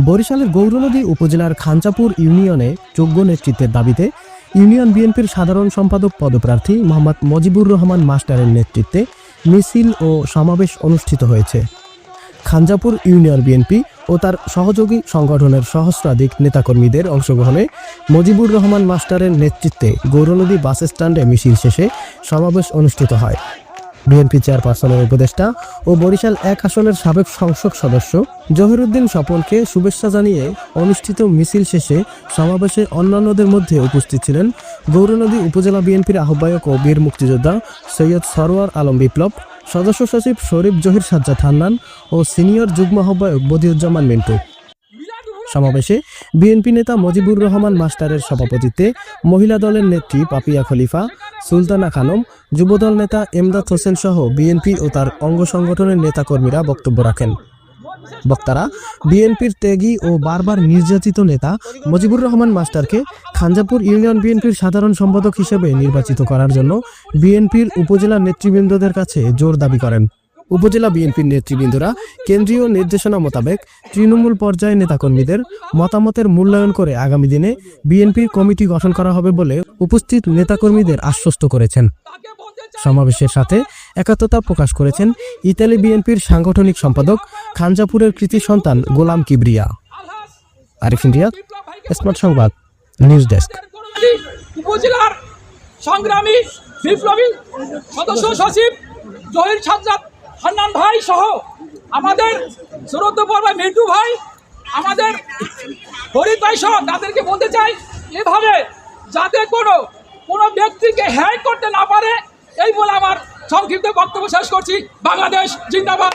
বরিশালের গৌরনদী উপজেলার খাঞ্চাপুর ইউনিয়নে যোগ্য নেতৃত্বের দাবিতে ইউনিয়ন বিএনপির সাধারণ সম্পাদক পদপ্রার্থী মোহাম্মদ মজিবুর রহমান মাস্টারের নেতৃত্বে মিছিল ও সমাবেশ অনুষ্ঠিত হয়েছে। খাঞ্চাপুর ইউনিয়ন বিএনপি ও তার সহযোগী সংগঠনের সহস্রাধিক নেতাকর্মীদের অংশগ্রহণে মজিবুর রহমান মাস্টারের নেতৃত্বে গৌরনদী বাস স্ট্যান্ডে মিছিল শেষে সমাবেশ অনুষ্ঠিত হয়। বিএনপি চেয়ারপারসনের উপদেষ্টা ও বরিশাল 1 আসনের সাবেক সংসদ সদস্য জহিরুদ্দিন স্বপনকে শুভেচ্ছা জানিয়ে অনুষ্ঠিত মিছিল শেষে সমাবেশে অন্যান্যদের মধ্যে উপস্থিত ছিলেন গৌরনদী উপজেলা বিএনপির আহ্বায়ক ও বীর মুক্তিযোদ্ধা সৈয়দ সরওয়ার আলম বিপ্লব, সদস্য সচিব শরীফ জহির সাজ্জাদ হান্নান ও সিনিয়র যুগ্ম আহ্বায়ক বদিউজ্জামান মিন্টু। সমাবেশে বিএনপি নেতা মজিবুর রহমান মাস্টারের সভাপতিত্বে মহিলা দলের নেত্রী পাপিয়া খলিফা, সুলতানা খানম, যুবদল নেতা এমদাদ হোসেন সহ বিএনপি ও তার অঙ্গ সংগঠনের নেতাকর্মীরা বক্তব্য রাখেন। বক্তারা বিএনপির ত্যাগী ও বারবার নির্যাতিত নেতা মজিবুর রহমান মাস্টারকে খাঞ্চাপুর ইউনিয়ন বিএনপির সাধারণ সম্পাদক হিসেবে নির্বাচিত করার জন্য বিএনপির উপজেলা নেতৃবৃন্দদের কাছে জোর দাবি করেন। উপজেলা বিএনপির নেতৃবৃন্দরা কেন্দ্রীয় নির্দেশনা মোতাবেক তৃণমূল পর্যায়ে নেতাকর্মীদের মতামতের মূল্যায়ন করে আগামী দিনে বিএনপির কমিটি গঠন করা হবে বলে উপস্থিত নেতাকর্মীদের আশ্বস্ত করেছেন। সমাবেশের সাথে একাত্মতা প্রকাশ করেছেন ইতালি বিএনপির সাংগঠনিক সম্পাদক খাঞ্চাপুরের কৃতি সন্তান গোলাম কিবরিয়া। আরিফিন রিয়াদ, স্মার্ট সংবাদ, নিউজ ডেস্ক। উপজেলার সংগ্রামী বিপ্লবী সদস্য সচিব জহির সাজ্জাদ হান্নান ভাই সহ আমাদের শ্রদ্ধেয় ভাই মিন্টু ভাই, আমাদের ফরিদ ভাই সহ তাদেরকে বলতে চাই, এভাবে যাতে কোনো ব্যক্তিকে হ্যাক করতে না পারে, এই বলে আমার সংক্ষিপ্ত বক্তব্য শেষ করছি। বাংলাদেশ জিন্দাবাদ।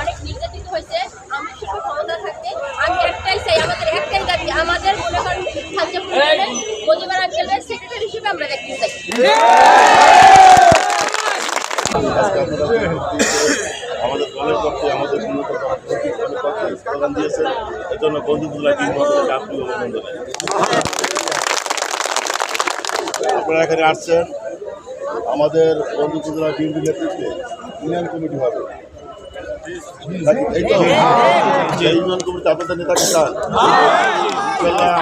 অনেক নির্যাতিত হয়েছে, আমি শুধু ক্ষমতা থাকতে আমি একটাই চাই, আমাদের একটাই দাবি, আমাদের মনে করেন খাঞ্চাপুরের মজিবুর আঙ্কেলের সেক্রেটারি হিসেবে আমরা দেখতে চাই। আমাদের দলের পক্ষে আমাদের স্লোগান দিয়েছেন, এজন্য আপনারা এখানে আসছেন। আমাদের বন্ধুপুরা বিএনপি নেতৃত্বে ইউনিয়ন কমিটি হবে, এই তো ইউনিয়ন কমিটি আপনাদের নেতাকে চান,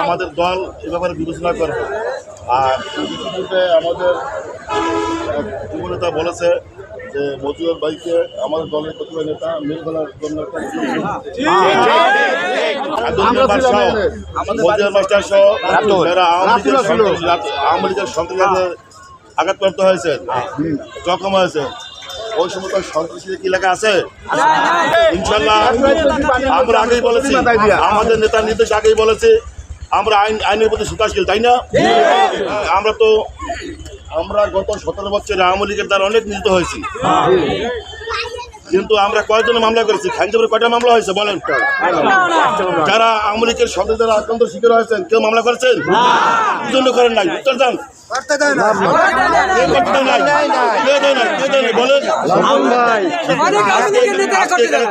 আমাদের দল এ ব্যাপারে বিবেচনা করবে। আর আমাদের যুবনেতা বলেছে যে মজুর ভাইকে আমাদের দলের প্রতিভা নেতা মেয়ে ফেলার জন্য মাস্টার সহ আওয়ামী লীগের সন্ত্রাসীদের আঘাতপ্রাপ্ত হয়েছে, জখম হয়েছে, ওই সমস্ত সন্ত্রাসীদের কি লেখা আছে? ইনশাল্লাহ আমরা আগেই বলেছি, আমাদের নেতার নির্দেশ আগেই বলেছি, আমরা আইনের প্রতি সুতাশীল, তাই না? আমরা গত 17 বছরে আওয়ামী লীগের দ্বারা অনেক নিহত হয়েছি, কিন্তু আমরা কয়েকজন মামলা করেছি। খাঞ্চাপুরে কয়টা মামলা হয়েছে বলেন? যারা আওয়ামী লীগের সদস্যদের আক্রান্ত শিকার হয়েছেন কেউ মামলা করেছেন? কি জন্য করেন নাই? উত্তর দেন।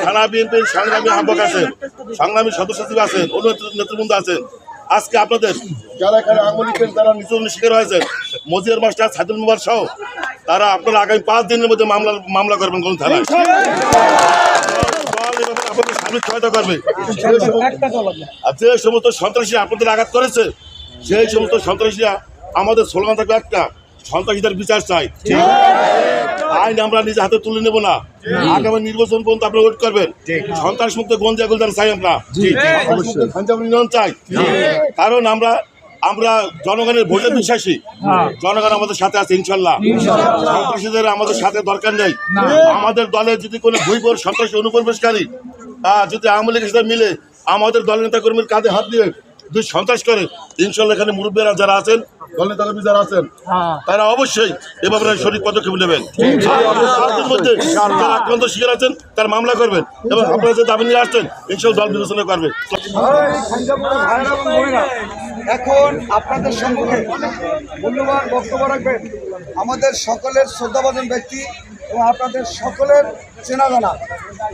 থানা বিএনপির সংগ্রামী আহ্বায়ক আছেন, সংগ্রামী সদস্য সচিব আছেন, অন্য নেতৃবৃন্দ আছেন। আজকে আপনাদের যারা এখানে আওয়ামী লীগের যারা নির্যাতনের শিকার হয়েছেন, মজিবুর মাস্টার, সাইদুল মুবারক সহ, তারা আপনারা আগামী 5 দিনের মধ্যে মামলা করবেন কোন থানায়, আপনাদের সামনে সহায়তা করবে। আর যে সমস্ত সন্ত্রাসী আপনাদের আঘাত করেছে, সেই সমস্ত সন্ত্রাসীরা আমাদের স্লোগান থাকবে একটা, সন্ত্রাসীদের বিচার চাই। আইন আমরা নিজে হাতে তুলে নেব না, আগামী নির্বাচন পর্যন্ত আপনারা ওয়েট করবেন। সন্ত্রাস মুক্ত গঞ্জিয়া গুলদান চাই, আমরা খাঞ্চাপুর ইউনিয়ন চাই, কারণ আমরা জনগণের ভোটে বিশ্বাসী, জনগণ আমাদের সাথে আছে ইনশাল্লাহ। সন্ত্রাসীদের আমাদের সাথে দরকার নেই। আমাদের দলে যদি কোনো ভুইপুর সন্ত্রাসী অনুপ্রবেশকারী যদি আওয়ামী লীগের সাথে মিলে আমাদের দলের নেতা কর্মীর কাঁধে হাত দিয়ে যদি সন্ত্রাস করে, ইনশাল্লাহ এখানে মুরব্বীরা যারা আছেন, দল নেতা কর্মী যারা আছেন, তারা অবশ্যই এ ব্যাপারে সঠিক পদক্ষেপ নেবেন। মধ্যে যারা আক্রান্ত শিকার আছেন তারা মামলা করবেন এবং আপনারা যে দাবি নিয়ে আসছেন ইনশাল্লাহ দল বিবেচনা করবে। এখন আপনাদের সম্মুখে মূল্যবান বক্তব্য রাখবেন আমাদের সকলের শ্রদ্ধাভাজন ব্যক্তি এবং আপনাদের সকলের চেনা জানা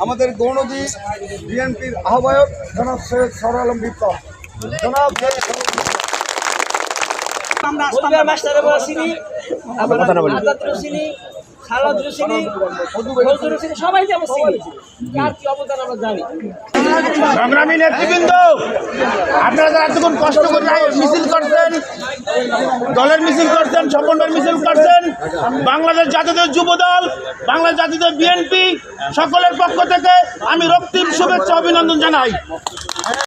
আমাদের গৌরনদী বিএনপির আহ্বায়ক জনাব সৈয়দ সরওয়ার আলম বিপ্লব। জনাব আজাদ রশিনী, সালাদ রশিনী, নজরুল রশিনী সবাইকে আমরা চিনি। কার কি অবদান আমরা জানি। সংগ্রামী নেতৃবৃন্দ, আপনারা যারা এতক্ষণ কষ্ট করে মিছিল করছেন, দলের মিছিল করছেন, স্বপনের মিছিল করছেন, বাংলাদেশ জাতীয় যুব দল, বাংলাদেশ জাতীয় বিএনপি সকলের পক্ষ থেকে আমি রক্তিম শুভেচ্ছা অভিনন্দন জানাই।